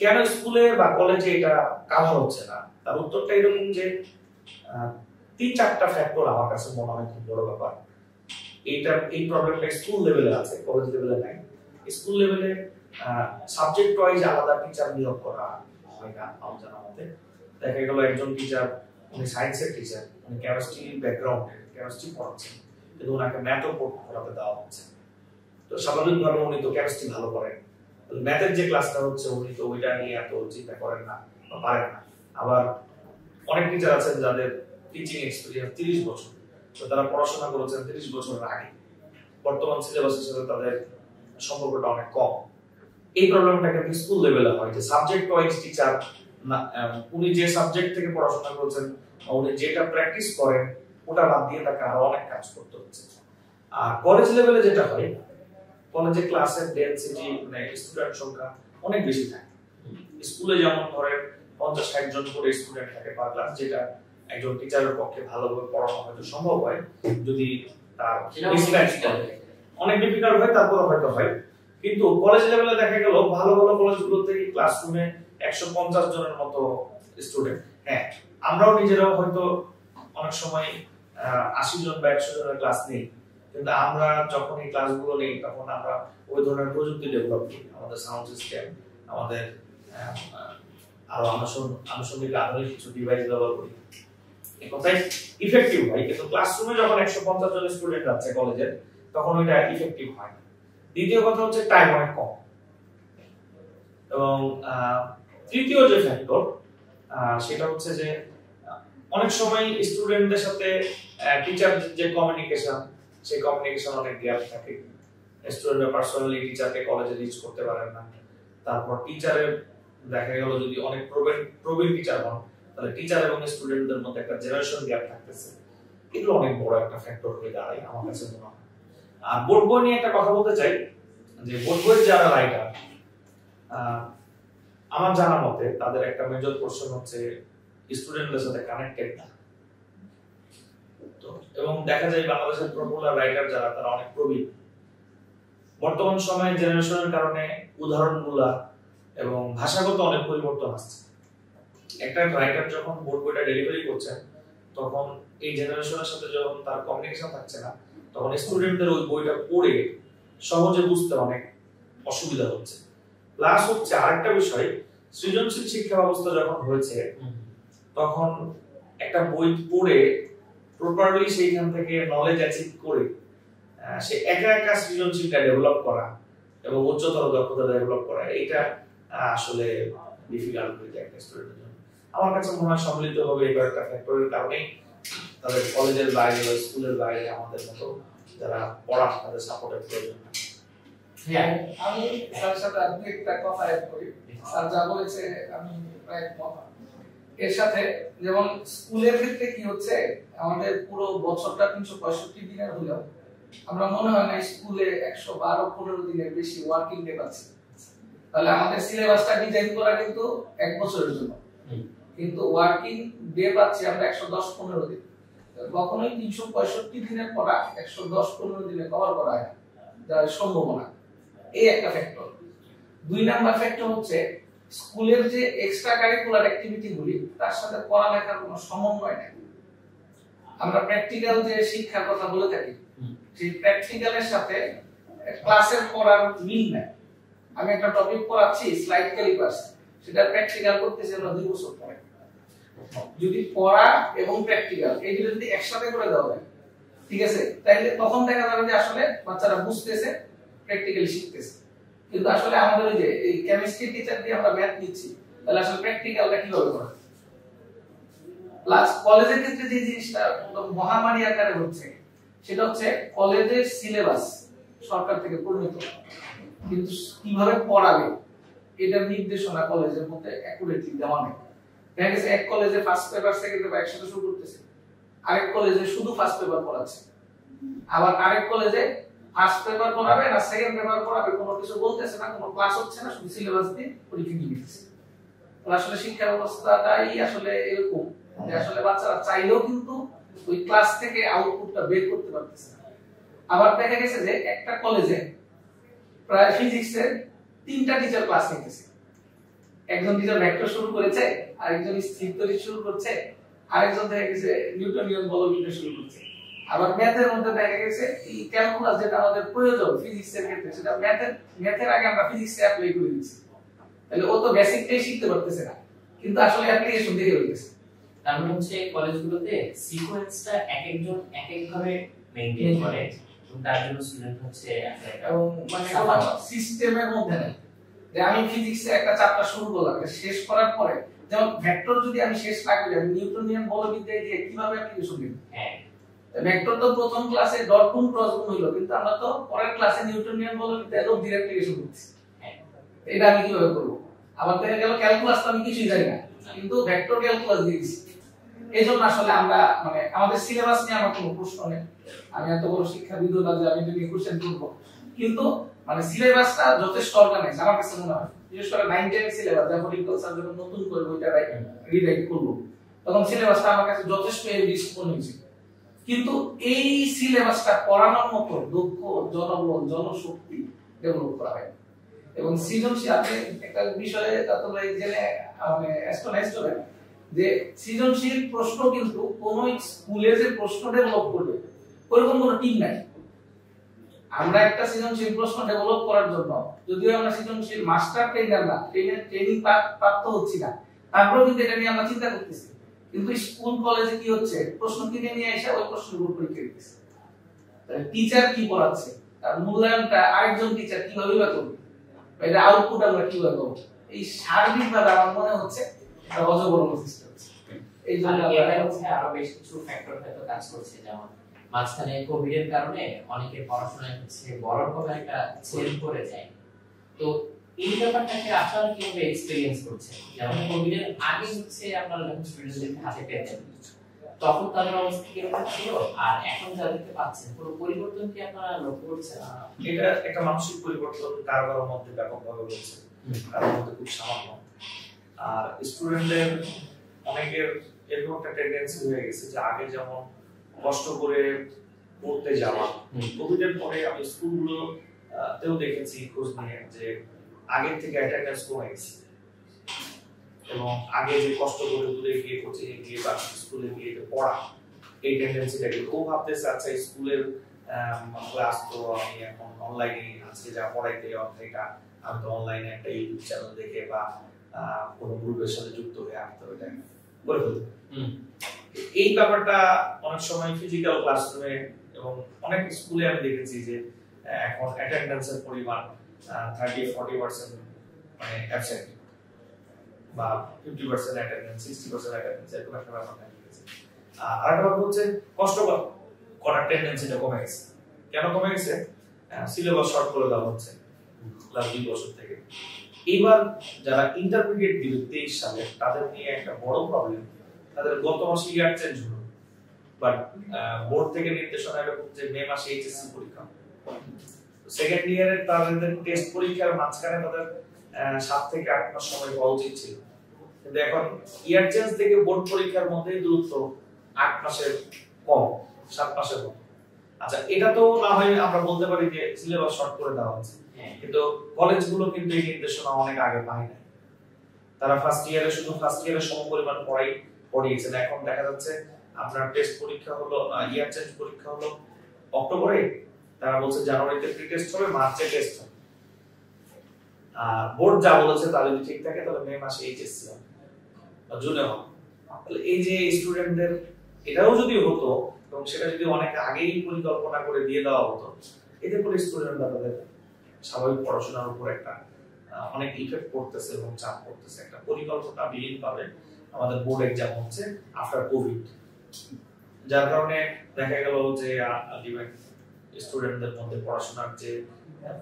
কেন স্কুলে বা কলেজে এটা কাভার হচ্ছে না, তার উত্তরটা এরকম যে 3-4টা ফ্যাক্টর আমার কাছে মনে হয় খুব বড় ব্যাপার। এই প্রবলেমটা স্কুল লেভেলে আছে, কলেজ লেভেলে নাই। স্কুল লেভেলে সাবজেক্ট ওয়াইজ আলাদা টিচার নিয়োগ করা হয় না আমার জানা মতে। দেখা গেল একজন টিচার, উনি সায়েন্সের টিচার, উনি কেমিস্ট্রি ব্যাকগ্রাউন্ডে কেমিস্ট্রি পড়াচ্ছেন, কিন্তু ওনাকে ম্যাথও পড়াতে দেওয়া হচ্ছে। তো স্বাভাবিকভাবে উনি তো কেমিস্ট্রি ভালো করেন, ম্যাথের যে ক্লাসটা হচ্ছে উনি তো ওইটা নিয়ে এত চিন্তা করেন না বা পারেন না। আবার অনেক টিচার আছেন যাদের টিচিং এক্সপেরিয়েন্স 30 বছর, তো তারা পড়াশোনা করেছেন 30 বছরের আগে, বর্তমান সিলেবাসের সাথে তাদের সম্পর্কটা অনেক কম। এই প্রবলেমটা কিন্তু স্কুল লেভেলে হয় যে সাবজেক্ট ওয়াইজ টিচার, উনি যে সাবজেক্ট থেকে পড়াশোনা করেছেন, উনি যেটা প্র্যাকটিস করেন ওটা বাদ দিয়ে তাকে আরো অনেক কাজ করতে হচ্ছে। আর কলেজ লেভেলে যেটা হয়, কলেজে ক্লাসের ডেনসিটি মানে স্টুডেন্ট সংখ্যা অনেক বেশি থাকে। স্কুলে যেমন ধরেন 50-60 জন করে স্টুডেন্ট থাকে পার ক্লাস, যেটা একজন টিচারের পক্ষে ভালোভাবে পড়ানো হয়তো সম্ভব হয় যদি তার অনেক ডিফিকাল্ট হয়, তারপরে হয়তো হয়। কিন্তু কলেজ লেভেলে দেখা গেল ভালো ভালো কলেজগুলোতে ক্লাসরুমে 150 জনের মতো স্টুডেন্ট। হ্যাঁ, আমরাও নিজেরাও হয়তো অনেক সময় 80 জন বা 100 জনের ক্লাস নেই, কিন্তু আমরা যখন এই ক্লাসগুলো নেই তখন আমরা ওই ধরনের প্রযুক্তি ডেভেলপ করি, আমাদের সাউন্ড সিস্টেম, আমাদের আরো আনুষঙ্গিক আধুনিক কিছু ডিভাইস ব্যবহার করি। এই কথাই ইফেক্টিভ হয়, কিন্তু ক্লাসরুমে যখন 150 জন স্টুডেন্ট আছে কলেজের, তখন ওইটা ইফেক্টিভ হয় না। দ্বিতীয় কথা হচ্ছে টাইম অনেক কম। এবং তৃতীয় যে ফ্যাক্টর সেটা হচ্ছে যে অনেক সময় স্টুডেন্টদের সাথে টিচার যে কমিউনিকেশন, সেই কমিউনিকেশন অনেক গ্যাপ থাকে। স্টুডেন্টরা পার্সোনালি টিচারকে কলেজে রিচ করতে পারেন না। তারপর টিচারের দেখা গেল যদি অনেক প্রবীণ টিচার হন, তাহলে টিচার এবং স্টুডেন্টদের মধ্যে একটা জেনারেশন গ্যাপ থাকতেছে। এগুলো অনেক বড় একটা ফ্যাক্টর হয়ে দাঁড়ায় আমার কাছে মনে হয়। আর বোর্ড বই নিয়ে একটা কথা বলতে চাই যে বোর্ড বইয়ের যারা রাইটার, আমার জানা মতে তাদের একটা মেজর পোরশন হচ্ছে স্টুডেন্টদের সাথে কানেক্টেড না। তো এবং দেখা যায় বাংলাদেশের পপুলার রাইটার যারা, তারা অনেক প্রবীণ। বর্তমান সময়ে জেনারেশনের কারণে উদাহরণগুলা এবং ভাষাগত অনেক পরিবর্তন আসছে। একটা রাইটার যখন বোর্ড বইটা ডেলিভারি করছেন, তখন এই জেনারেশনের সাথে যখন তার কমিউনিকেশন থাকছে না, তখন স্টুডেন্টদের ওই বইটা পড়ে সহজে বুঝতে অনেক অসুবিধা হচ্ছে। প্লাস হচ্ছে আরেকটা বিষয়, সৃজনশীল শিক্ষা ব্যবস্থা যখন হয়েছে, তখন একটা বই পড়ে প্রপারলি সেইখান থেকে নলেজ অ্যাচিভ করে সে একা একা সৃজনশীলটা ডেভেলপ করা এবং উচ্চতর দক্ষতা ডেভেলপ করা, এটা আসলে ডিফিকাল্ট হয়ে যায় একটা স্টুডেন্টের জন্য। আমার কাছে মনে হয় সম্মিলিতভাবে এই কয়েকটা ফ্যাক্টরের কারণেই তাদের কলেজের বাইরে বা স্কুলের বাইরে আমাদের মতো যারা পড়ান তাদের সাপোর্টের প্রয়োজন। হ্যাঁ, আমি স্যারের সাথে আপনি একটা কথা অ্যাড করি। স্যার যা বলেছে আমি প্রায় একমত। এর সাথে যেমন স্কুলের ক্ষেত্রে কি হচ্ছে, আমাদের পুরো বছরটা 365 দিনের হলেও আমরা মনে হয় না স্কুলে 112-15 দিনের বেশি ওয়ার্কিং ডে পাচ্ছি। তাহলে আমাদের সিলেবাসটা ডিজাইন করা কিন্তু 1 বছরের জন্য, কিন্তু ওয়ার্কিং ডে পাচ্ছি আমরা 110-15 দিন। কখনোই 365 দিনের পড়া 110-15 দিনে কভার করা হয় না, যার সম্ভাবনা। এই একটা ফ্যাক্টর। 2 নাম্বার ফ্যাক্টর হচ্ছে স্কুলের যে এক্সট্রা কারিকুলার অ্যাক্টিভিটি গুলি, তার সাথে পড়ালেখার কোনো সমন্বয় নেই। আমরা প্র্যাকটিক্যাল যে শিক্ষার কথা বলে থাকি, সেই প্র্যাকটিক্যালের সাথে ক্লাসের পড়ার মিল নেই। আমি একটা টপিক পড়াচ্ছি, স্লাইড ক্যালিপার্স, সেটা প্র্যাকটিক্যাল করতেছি আমরা 2 বছর পরে। যদি পড়া এবং প্র্যাকটিক্যাল এই দুটো যদি একসাথে করে দেওয়া হয়, ঠিক আছে, তাইলে তখন দেখা যাবে যে আসলে বাচ্চারা বুঝতেছে, প্র্যাকটিক্যালি শিখতেছে। কিন্তু আসলে আমাদের ওই যে এই কেমিস্ট্রি টিচার দিয়ে আমরা ম্যাথ নিচ্ছি, তাহলে আসলে প্র্যাকটিক্যালটা কিভাবে করা? প্লাস কলেজের ক্ষেত্রে যে জিনিসটা মহামারী আকারে হচ্ছে, সেটা হচ্ছে কলেজের সিলেবাস সরকার থেকে প্রণীত, কিন্তু কিভাবে পড়াবে এটার নির্দেশনা কলেজের মধ্যে অ্যাকুরেটলি দেওয়া নেই। দেখা গেছে এক কলেজে ফার্স্ট পেপার সেকেন্ড পেপার একসাথে শুরু করতেছে, আরেক কলেজে শুধু ফার্স্ট পেপার পড়াচ্ছে, আবার আরেক কলেজে ফার্স্ট পেপার পড়াবে না সেকেন্ড পেপার পড়াবে, কোনো কিছু বলতেছে না, কোনো ক্লাস হচ্ছে না, শুধু সিলেবাস দিয়ে পরীক্ষা নিয়ে নিচ্ছে। আসলে শিক্ষা ব্যবস্থাটাই আসলে এরকম যে আসলে বাচ্চারা চাইলেও কিন্তু ওই ক্লাস থেকে আউটপুটটা বের করতে পারতেছে না। আবার দেখা গেছে যে একটা কলেজে প্রায় ফিজিক্সের 3টা টিচার ক্লাস নিতেছে। একজন টিচার ভেক্টর শুরু করেছে, আরেকজন স্থির তড়িৎ শুরু করছে, আরেকজন দেখা গেছে নিউটনিয়ান বলবিদ্যা শুরু করছে, আবার ম্যাথের মধ্যে দেখা গেছে এই ক্যালকুলাস যেটা আমাদের প্রয়োজন ফিজিক্সের ক্ষেত্রে, সেটা ম্যাথের আগে আমরা ফিজিক্সে অ্যাপ্লাই করে দিচ্ছি। তাহলে ও তো বেসিকটাই শিখতে পারতেছে না, কিন্তু আসলে অ্যাপ্লিকেশন দেখে ফেলতেছে। তার মানে হচ্ছে কলেজগুলোতে সিকোয়েন্সটা এক একজন এক এক ভাবে মেইনটেইন করে, তার জন্য স্টুডেন্ট হচ্ছে এবং মানে কোনো সিস্টেমের মধ্যে নেই যে আমি ফিজিক্সে একটা চ্যাপ্টার শুরু করলাম, শেষ করার পরে যেমন ভেক্টর যদি আমি শেষ না করি, আমি নিউটনিয়ান বলবিদ্যায় দিয়ে কিভাবে অ্যাপ্লিকেশন দেব? হ্যাঁ, ভেক্টর তো প্রথম ক্লাসে ডট গুণ ক্রস গুণ হইলো, কিন্তু আমরা তো পরের ক্লাসে নিউটনিয়ান বলবিদ্যায় লোক দিয়ে অ্যাপ্লিকেশন করছি। এটা আমি কিভাবে করব? আবার দেখা গেল ক্যালকুলাস তো আমি কিছুই জানি না, কিন্তু ভেক্টর ক্যালকুলাস দিয়েছি। এইজন্য আসলে আমরা মানে আমাদের সিলেবাস নিয়ে আমার কোনো প্রশ্ন নেই, আমি এত বড় শিক্ষাবিদ না যে আমি এটা নিয়ে কোশ্চেন করব, কিন্তু মানে সিলেবাসটা যথেষ্ট অর্গানাইজ আমার কাছে মনে হয়। বিশেষ করে 9 10 সিলেবাস যখন ইকুয়াল যখন নতুন করে বইটা রিরাইট করব, তখন সিলেবাসটা আমার কাছে যথেষ্ট মনে হয়েছে। কিন্তু এই সিলেবাসটা পড়ানোর মতো দক্ষ জনবল জনশক্তি ডেভেলপ করা হয়। এবং সৃজনশীল আপনি একটা বিষয়ে তাহলে জেনে মানে অ্যাস্ট্রোনাইজ হবে যে সৃজনশীল প্রশ্ন কিন্তু কোন স্কুলে যে প্রশ্ন ডেভেলপ করবে ওরকম কোনো টিম নাই। আমরা একটা সৃজনশীল প্রশ্ন ডেভেলপ করার জন্য যদিও আমরা সৃজনশীল মাস্টার ট্রেনার না, ট্রেনিং প্রাপ্ত হচ্ছি না, তারপরেও কিন্তু এটা নিয়ে আমরা চিন্তা করতেছি। কিন্তু স্কুল কলেজে কি হচ্ছে, প্রশ্ন কিনে নিয়ে এসে ওই প্রশ্নের উপর পরীক্ষা দিতেছে। টিচার কি পড়াচ্ছে তার মূল্যায়নটা আরেকজন টিচার কিভাবে বা করবে, এটা আউটপুট আমরা কিভাবে করব, এই সার্বিকভাবে আমার মনে হচ্ছে একটা অজগর সিস্টেম হচ্ছে। এই জন্য এখানে হচ্ছে আরো বেশ কিছু ফ্যাক্টর হয়তো কাজ করছে, যেমন মাঝখানে কোভিড এর কারণে অনেকের পড়াশোনায় হচ্ছে বড় রকমের একটা ছেদ পড়ে যায়। তো এই ব্যাপারটাকে আপনারা কিভাবে এক্সপেরিয়েন্স করছেন? যেমন কোভিড এর আগে হচ্ছে আপনারা যখন স্টুডেন্টদের হাতে পেতেন তখন তাদের অবস্থা কিরকম ছিল, আর এখন যাদেরকে পাচ্ছেন কোনো পরিবর্তন কি আপনারা লক্ষ্য করছেন? এটা একটা মানসিক পরিবর্তন কারোর মধ্যে ব্যাপকভাবে হচ্ছে, কারোর মধ্যে খুব সামান্য। আর স্টুডেন্টদের অনেকের এরকম একটা টেন্ডেন্সি হয়ে গেছে যে আগে যেমন কষ্ট করে পড়তে যাওয়া, কোভিড এর পরে আমি স্কুলগুলো তেও দেখেছি খোঁজ নিয়ে যে আগের থেকে অ্যাটেন্ডেন্স কমে গেছে, এবং আগে যে কষ্ট করে দূরে গিয়ে কোচিং এ গিয়ে বা স্কুলে গিয়ে পড়া এই টেন্ডেন্সিটা কিন্তু ও ভাবতেছে আচ্ছা স্কুলের ক্লাস তো আমি এখন অনলাইনে আজকে যা পড়াইতে এটা আমি তো অনলাইনে একটা ইউটিউব চ্যানেল দেখে বা কোনো গ্রুপের সাথে যুক্ত হয়ে আমি তো এটা করে ফেলবো। এই ব্যাপারটা অনেক সময় ফিজিক্যাল ক্লাসরুমে এবং অনেক স্কুলে আমি দেখেছি যে এখন অ্যাটেন্ডেন্সের পরিমাণ 30-40% মানে অ্যাবসেন্ট বা 50% অ্যাটেন্ডেন্স 60% অ্যাটেন্ডেন্স এরকম একটা ব্যাপার দেখা গেছে। আর একটা ব্যাপার হচ্ছে কষ্ট করার টেন্ডেন্সিটা কমে গেছে। কেন কমে গেছে? সিলেবাস শর্ট করে দেওয়া হচ্ছে লাস্ট 2 বছর থেকে। এবার যারা ইন্টারমিডিয়েট দিবে 23 সালে তাদের নিয়ে একটা বড় প্রবলেম, তাদের গত মাসে ইয়ার চেঞ্জ হলো, বাট বোর্ড থেকে নির্দেশনা এরকম যে মে মাসে এইচএসসি পরীক্ষা, সেকেন্ড ইয়ারের তাদের টেস্ট পরীক্ষার মাঝখানে তাদের 7 থেকে 8 মাস সময় পাওয়া উচিত ছিল, কিন্তু এখন ইয়ার চেঞ্জ থেকে বোর্ড পরীক্ষার মধ্যে দূরত্ব 8 মাসের কম, 7 মাসের কম। আচ্ছা, এটা তো না হয় আমরা বলতে পারি যে সিলেবাস শর্ট করে দেওয়া হচ্ছে, কিন্তু কলেজগুলো কিন্তু এই নির্দেশনা অনেক আগে পায় না। তারা ফার্স্ট ইয়ারে শুধু ফার্স্ট ইয়ারে সমপরিমাণ পড়িয়েছেন। এখন দেখা যাচ্ছে আপনার টেস্ট পরীক্ষা হলো, ইয়ার চেঞ্জ পরীক্ষা হলো অক্টোবরে, তারা বলছে জানুয়ারিতে প্রি টেস্ট হবে, মার্চে টেস্ট হবে। বোর্ড যা বলেছে তা যদি ঠিক থাকে তাহলে মে মাসে এইচএসসি হবে বা জুনে হবে। তাহলে এই যে স্টুডেন্টদের এটাও যদি হতো এবং সেটা যদি অনেক আগেই পরিকল্পনা করে দিয়ে দেওয়া হতো, এতে করে স্টুডেন্টরা তাদের স্বাভাবিক পড়াশোনার উপর একটা অনেক ইফেক্ট পড়তেছে এবং চাপ পড়তেছে। একটা পরিকল্পনা বিহীন পাবে আমাদের বোর্ড এক্সাম হচ্ছে আফটার কোভিড, যার কারণে দেখা গেল যে স্টুডেন্টদের মধ্যে পড়াশোনার যে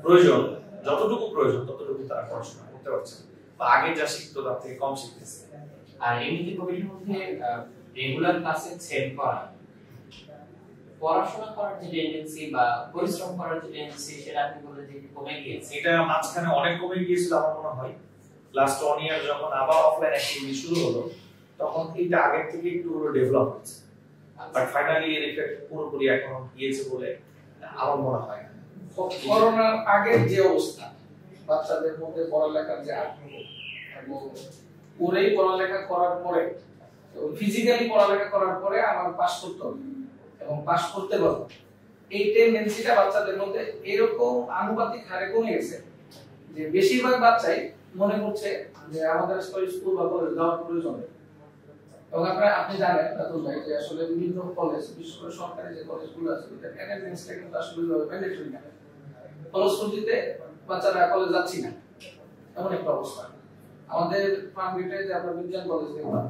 প্রয়োজন, যতটুকু প্রয়োজন ততটুকু তারা পড়াশোনা করতে পারছে, বা আগে যা শিখতো তার থেকে কম শিখতেছে। আর এমনিতে কোভিডের মধ্যে রেগুলার ক্লাসে সেট করা, পড়াশোনা করার যে টেন্ডেন্সি বা পরিশ্রম করার যে টেন্ডেন্সি সেটা আপনি বলে যে কমে গিয়েছে। এটা মাঝখানে অনেক কমে গিয়েছিল আমার মনে হয়। লাস্ট 1 ইয়ার যখন আবার অফলাইন অ্যাক্টিভিটি শুরু হলো তখন এটা আগের থেকে একটু হলো ডেভেলপ হচ্ছে, বাট ফাইনালি এর ইফেক্ট পুরোপুরি এখনো গিয়েছে বলে আমার মনে হয় না। করোনার আগের যে অবস্থা, বাচ্চাদের মধ্যে পড়ালেখার যে আগ্রহ এবং ওরাই পড়ালেখা করার পরে ফিজিক্যালি পড়ালেখা করার পরে আমার পাস করতে হবে এবং পাস করতে পারবো, এই টেন্ডেন্সিটা বাচ্চাদের মধ্যে এরকম আনুপাতিক হারে কমে গেছে যে বেশিরভাগ বাচ্চাই মনে করছে যে আমাদের স্কুল বা কলেজ যাওয়ার প্রয়োজন নেই। এবং আপনি জানেন রাতুল ভাই যে আসলে বিভিন্ন কলেজ, বিশেষ করে সরকারি যে কলেজগুলো আছে ওদের অ্যাটেন্ডেন্সটা কিন্তু আসলে ম্যান্ডেটরি না। ফলশ্রুতিতে বাচ্চারা কলেজ যাচ্ছি না, এমন একটা অবস্থা। আমাদের ফার্মগেটে যে আমরা বিজ্ঞান কলেজ দেখলাম,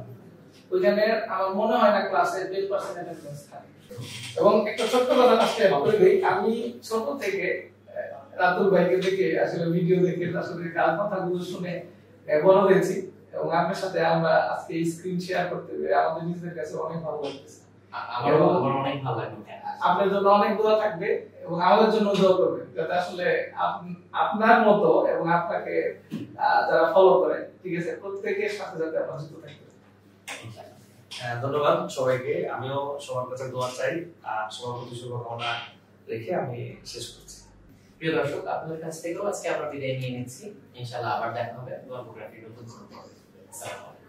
ওইখানে আমার মনে হয় না ক্লাসে 10% অ্যাটেন্ডেন্স থাকে। এবং একটা ছোট্ট কথা আজকে বলে দেই, আমি ছোট থেকে রাতুল ভাইকে দেখে আসলে ভিডিও দেখে আসলে কার কথাগুলো শুনে বড় হয়েছি, এবং আপনার সাথে আমরা আজকে এই স্ক্রিন শেয়ার করতে পেরে আমাদের নিজেদের কাছে অনেক ভালো লাগতেছে। আমারও অনেক ভালো লাগবে। আপনার জন্য অনেক দোয়া থাকবে এবং আমাদের জন্য দোয়া করবেন, যাতে আসলে আপনার মতো এবং আপনাকে যারা ফলো করে, ঠিক আছে, প্রত্যেকের সাথে যাতে আমরা যুক্ত থাকতে। ধন্যবাদ সবাইকে। আমিও সবার কাছে দোয়া চাই আর সবার প্রতি শুভকামনা রেখে আমি শেষ করছি। প্রিয় দর্শক, আপনাদের কাছ থেকেও আজকে আমরা বিদায় নিয়ে নিচ্ছি। ইনশাআল্লাহ আবার দেখা হবে গল্পগ্রাফির নতুন কোনো পর্বে। আসসালামু আলাইকুম।